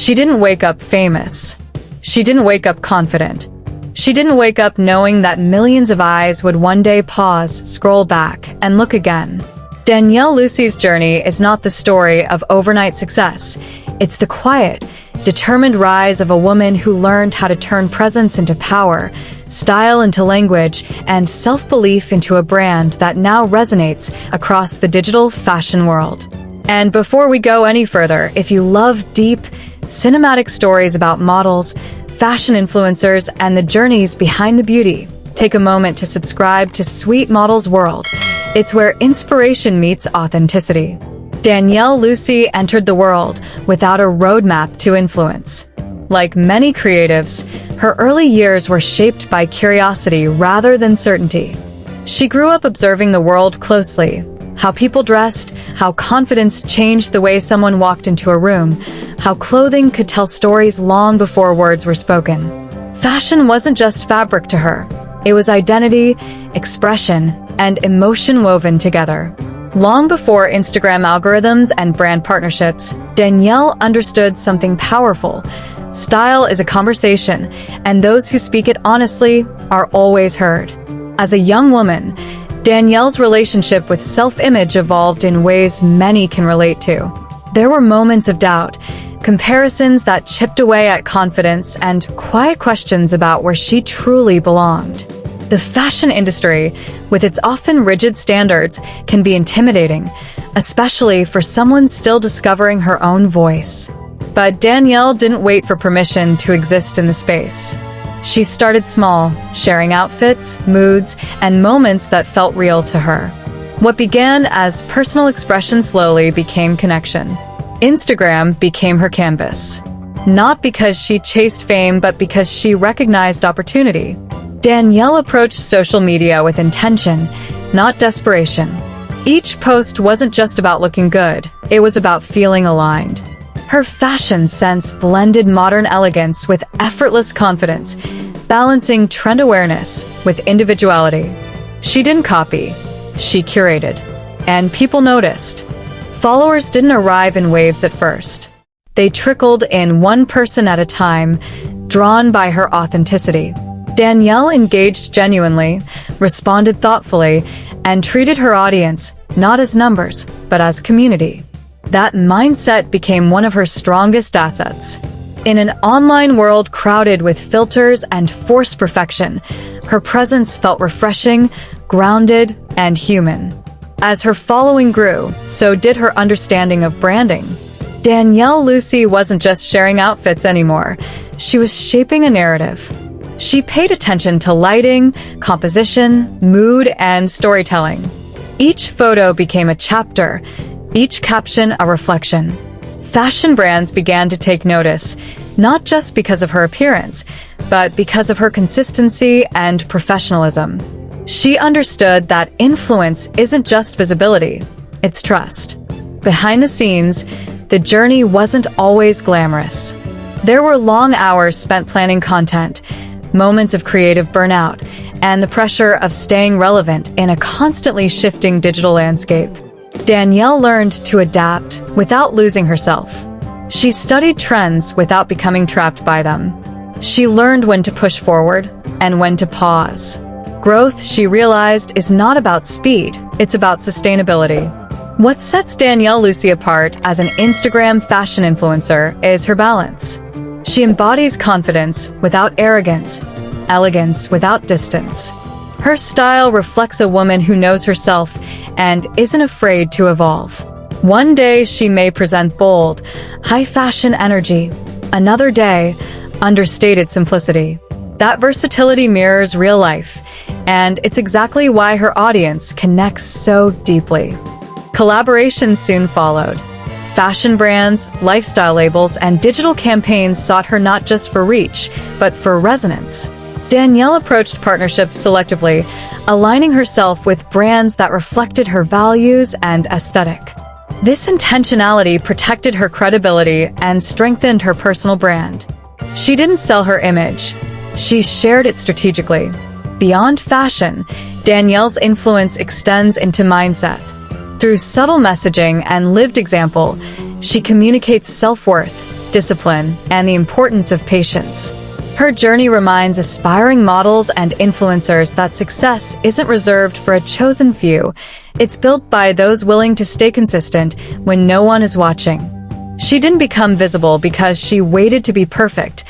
She didn't wake up famous. She didn't wake up confident. She didn't wake up knowing that millions of eyes would one day pause, scroll back, and look again. Danielle Lucy's journey is not the story of overnight success. It's the quiet, determined rise of a woman who learned how to turn presence into power, style into language, and self-belief into a brand that now resonates across the digital fashion world. And before we go any further, if you love deep, cinematic stories about models, fashion influencers, and the journeys behind the beauty, take a moment to subscribe to Sweet Models World. It's where inspiration meets authenticity. Danielle Lucy entered the world without a roadmap to influence. Like many creatives, her early years were shaped by curiosity rather than certainty. She grew up observing the world closely, how people dressed, how confidence changed the way someone walked into a room, how clothing could tell stories long before words were spoken. Fashion wasn't just fabric to her. It was identity, expression, and emotion woven together. Long before Instagram algorithms and brand partnerships, Danielle understood something powerful. Style is a conversation, and those who speak it honestly are always heard. As a young woman, Danielle's relationship with self-image evolved in ways many can relate to. There were moments of doubt, comparisons that chipped away at confidence, and quiet questions about where she truly belonged. The fashion industry, with its often rigid standards, can be intimidating, especially for someone still discovering her own voice. But Danielle didn't wait for permission to exist in the space. She started small, sharing outfits, moods, and moments that felt real to her. What began as personal expression slowly became connection. Instagram became her canvas. Not because she chased fame, but because she recognized opportunity. Danielle approached social media with intention, not desperation. Each post wasn't just about looking good, it was about feeling aligned. Her fashion sense blended modern elegance with effortless confidence, balancing trend awareness with individuality. She didn't copy, she curated. And people noticed. Followers didn't arrive in waves at first. They trickled in one person at a time, drawn by her authenticity. Danielle engaged genuinely, responded thoughtfully, and treated her audience not as numbers, but as community. That mindset became one of her strongest assets. In an online world crowded with filters and forced perfection, her presence felt refreshing, grounded, and human. As her following grew, so did her understanding of branding. Danielle Lucy wasn't just sharing outfits anymore. She was shaping a narrative. She paid attention to lighting, composition, mood, and storytelling. Each photo became a chapter, each caption a reflection. Fashion brands began to take notice, not just because of her appearance, but because of her consistency and professionalism. She understood that influence isn't just visibility, it's trust. Behind the scenes, the journey wasn't always glamorous. There were long hours spent planning content, moments of creative burnout, and the pressure of staying relevant in a constantly shifting digital landscape. Danielle learned to adapt without losing herself. She studied trends without becoming trapped by them. She learned when to push forward and when to pause. Growth, she realized, is not about speed, it's about sustainability. What sets Danielle Lucy apart as an Instagram fashion influencer is her balance. She embodies confidence without arrogance, elegance without distance. Her style reflects a woman who knows herself and isn't afraid to evolve. One day she may present bold, high-fashion energy. Another day, understated simplicity. That versatility mirrors real life, and it's exactly why her audience connects so deeply. Collaborations soon followed. Fashion brands, lifestyle labels, and digital campaigns sought her not just for reach, but for resonance. Danielle approached partnerships selectively, aligning herself with brands that reflected her values and aesthetic. This intentionality protected her credibility and strengthened her personal brand. She didn't sell her image. She shared it strategically. Beyond fashion, Danielle's influence extends into mindset. Through subtle messaging and lived example, she communicates self-worth, discipline, and the importance of patience. Her journey reminds aspiring models and influencers that success isn't reserved for a chosen few. It's built by those willing to stay consistent when no one is watching. She didn't become visible because she waited to be perfect.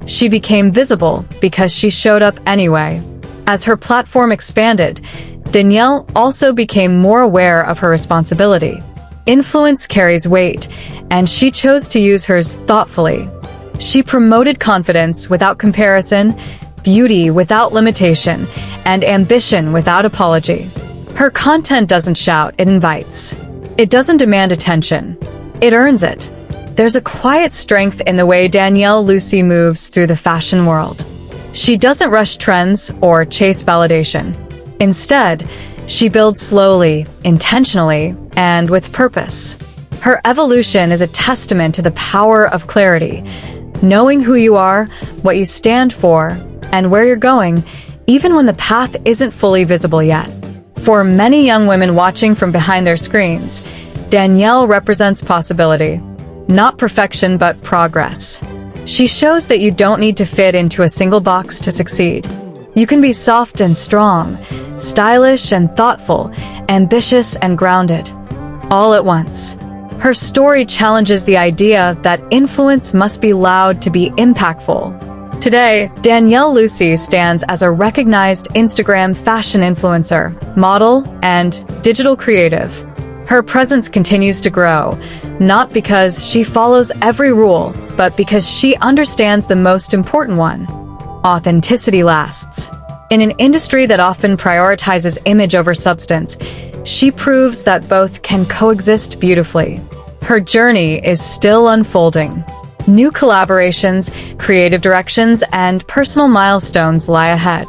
She became visible because she showed up anyway. As her platform expanded, Danielle also became more aware of her responsibility. Influence carries weight, and she chose to use hers thoughtfully. She promoted confidence without comparison, beauty without limitation, and ambition without apology. Her content doesn't shout, it invites. It doesn't demand attention, it earns it. There's a quiet strength in the way Danielle Lucy moves through the fashion world. She doesn't rush trends or chase validation. Instead, she builds slowly, intentionally, and with purpose. Her evolution is a testament to the power of clarity. Knowing who you are, what you stand for, and where you're going, even when the path isn't fully visible yet. For many young women watching from behind their screens, Danielle represents possibility. Not perfection, but progress. She shows that you don't need to fit into a single box to succeed. You can be soft and strong, stylish and thoughtful, ambitious and grounded, all at once. Her story challenges the idea that influence must be loud to be impactful. Today, Danielle Lucy stands as a recognized Instagram fashion influencer, model, and digital creative. Her presence continues to grow, not because she follows every rule, but because she understands the most important one: authenticity lasts. In an industry that often prioritizes image over substance, she proves that both can coexist beautifully. Her journey is still unfolding. New collaborations, creative directions, and personal milestones lie ahead.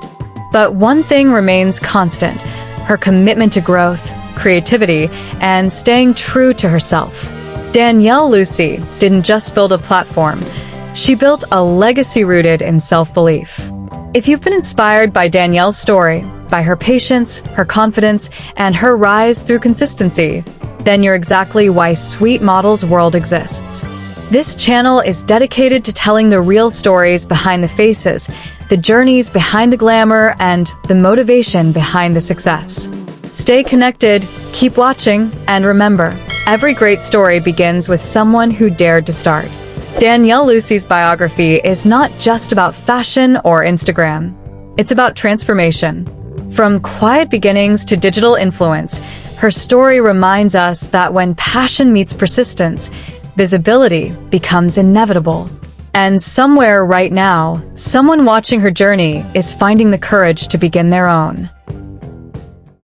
But one thing remains constant: her commitment to growth, creativity, and staying true to herself. Danielle Lucy didn't just build a platform, she built a legacy rooted in self-belief. If you've been inspired by Danielle's story, by her patience, her confidence, and her rise through consistency, then you're exactly why Sweet Models World exists. This channel is dedicated to telling the real stories behind the faces, the journeys behind the glamour, and the motivation behind the success. Stay connected, keep watching, and remember, every great story begins with someone who dared to start. Danielle Lucy's biography is not just about fashion or Instagram. It's about transformation. From quiet beginnings to digital influence, her story reminds us that when passion meets persistence, visibility becomes inevitable. And somewhere right now, someone watching her journey is finding the courage to begin their own.